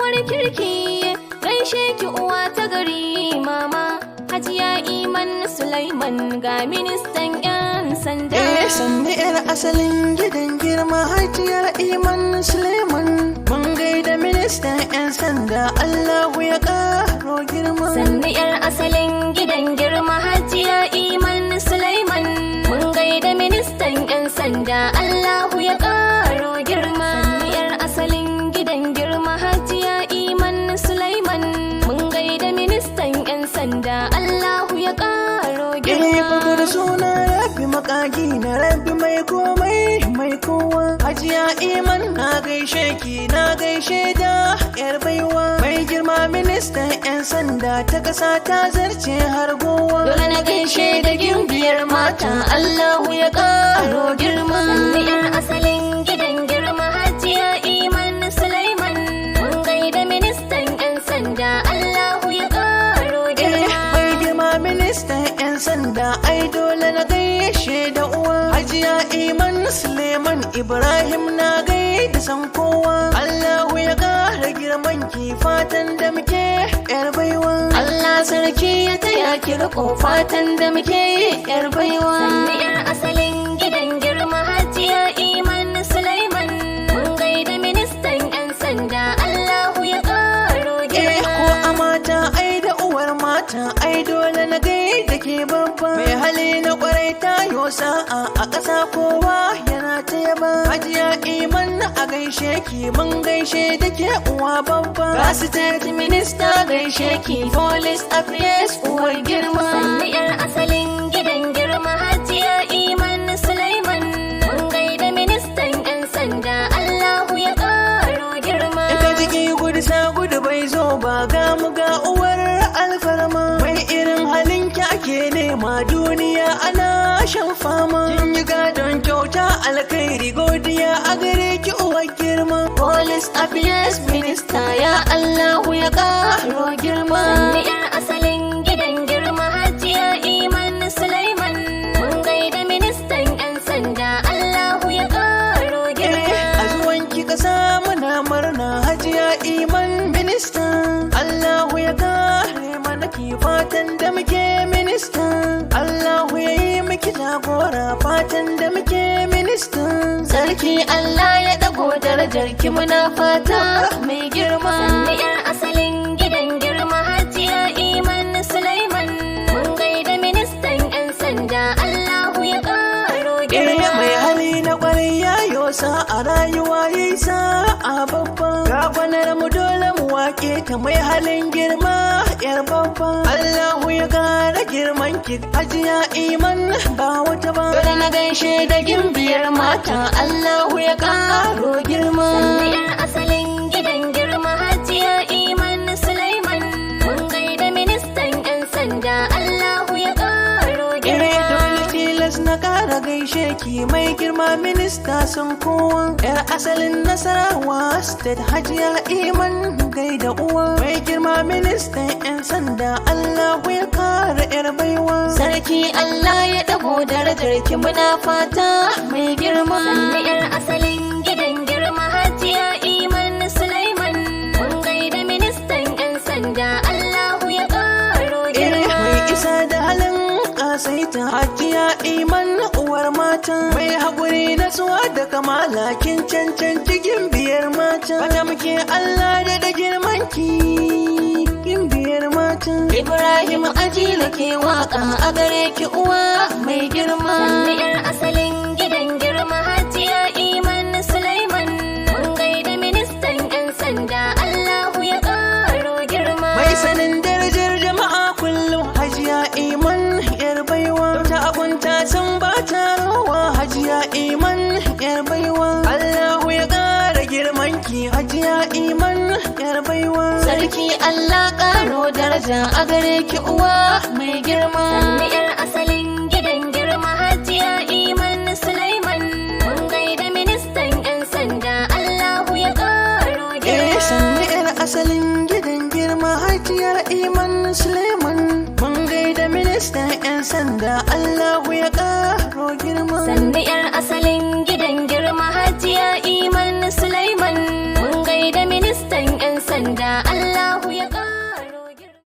uwar kirki, gaishe ki uwa ta gari mama. Hajiya Iman Sulaiman ga ministan 'yan sanda. Sannu 'yar asalin gidan girma Hajiya Iman Sulaiman. Mun gaida ministan 'yan sanda, Allahu ya ƙaro girma. Sannu 'yar asalin gidan girma Hajiya Iman Sulaiman. Mun gaida ministan 'yan sanda, Allahu ya ƙaro girma. Sannu 'yar asalin gidan girma Hajiya Iman Sulaiman. Mun gaida ministan 'yan sanda, Allahu ya ƙaro girma. Bugu da suna Rabbi makagi na Rabbi mai komai mai kowa. Hajiya Iman na gaishe ki na gaishe da 'yar baiwa. Mai girma ministan 'yan sanda ta ƙasa ta zarce har gowa. Dole na gaishe da gimbiyar mata, Allahu ya ƙaro girma. Sannu 'yar asalin gidan girma Hajiya Iman Sulaiman. Mun gaida ministan 'yan sanda, Allahu ya ƙaro girma. Mai girma ministan 'yan sanda ai dole na gaishe da uwa. Hajiya Iman Suleiman Ibrahim na gaida san kowa. Allahu ya ƙara girman ki fatan da muke 'yar baiwa. Allah sarki ya taya ki riko fatan da muke 'yar baiwa. Sannu 'yar asalin gidan girma Hajiya Iman Sulaiman. Mun gaida ministan 'yan sanda, Allahu ya ƙaro girma. Ko a mata ai da uwar mata ai dole na gaida ke babba. Mai hali na kwarai tayo sa'a a ƙasa kowa yana ta yaba. Hajiya Iman a gaishe ki mun gaishe da ke uwa babba. Ga state minister gaishe ki police affairs uwar girma. Sannu 'yar asalin gidan girma Hajiya Iman Sulaiman. Mun gaida ministan 'yan sanda, Allahu ya ƙaro girma. Ita jiki gudu sa gudu bai zo ba, ga mu ga uwar alfarma. Mai irin halin ki ake nema duniya ana shan fama. Kin yi gadon kyauta alkhairi godiya a gare ki uwar girma. Police affairs minister ya Allahu ya ƙaro girma. Sannu 'yar asalin gidan girma Hajiya Iman Sulaiman. Mun gaida ministan 'yan sanda, Allahu ya ƙaro girma. A zuwan ki kasa muna murna Hajiya Iman minista. Allahu ya kare mana ki fatan da muke minista. Allahu ya yi miki jagora fatan da muke minista. Sarki Allah ya ɗago darajar ki muna fata mai girma. Sannu 'yar asalin gidan girma Hajiya Iman Sulaiman. Mun gaida ministan 'yan sanda, Allahu ya ƙaro girma. Mai hali na kwarai ya yosa a rayuwa ya yi sa'a babba. Gafanar mu dole mu wake ta mai halin girma 'yar babba. Allahu ya kara girman ki Hajiya Iman ba wata ba. Dole na gaishe da gimbiyar mata, Allahu ya ƙaro girma. Sannu 'yar asalin gidan girma Hajiya Iman Sulaiman. Mun gaida ministan 'yan sanda, Allahu ya ƙaro girma. Dole tilas na kara gaishe ki mai girma minista sun kowa. 'Yar asalin Nasarawa state Hajiya Iman gaida uwa. Mai girma ministan 'yan sanda Allahu ya kara 'yar baiwa. Sarki Allah ya ɗago darajar ki muna fata mai girma. Sannu 'yar asalin gidan girma Hajiya Iman Sulaiman. Mun gaida ministan 'yan sanda, Allahu ya ƙaro girma. Mai isa da halin kasaita Hajiya Iman uwar mata. Mai haƙuri na suwa da kamala kin cancanci gimbiyar mata. Fata muke Allah da girman ki gimbiyar mata. Ibrahim Ajila ke waka a gare ki uwa mai girma. Sannu 'yar asalin gidan girma Hajiya Iman Sulaiman. Mun gaida ministan 'yan sanda, Allahu ya ƙaro girma. Mai sanin darajar jama'a kullum Hajiya Iman 'yar baiwa. Ta abunta san ba ta rawa Hajiya Iman 'yar baiwa. Allahu ya ƙara girman ki Hajiya Iman 'yar baiwa. Sarki Allah ƙaro daraja a gare ki uwa mai girma. Sannu 'yar asalin gidan girma Hajiya Iman Sulaiman. Mun gaida ministan 'yan sanda, Allahu ya ƙaro girma. Sannu 'yar asalin gidan girma Hajiya Iman Sulaiman. Mun gaida ministan 'yan sanda Allahu ya ƙaro girma. Sannu 'yar asalin gidan girma Hajiya Iman Sulaiman. Mun gaida ministan 'yan 'yan sanda Allah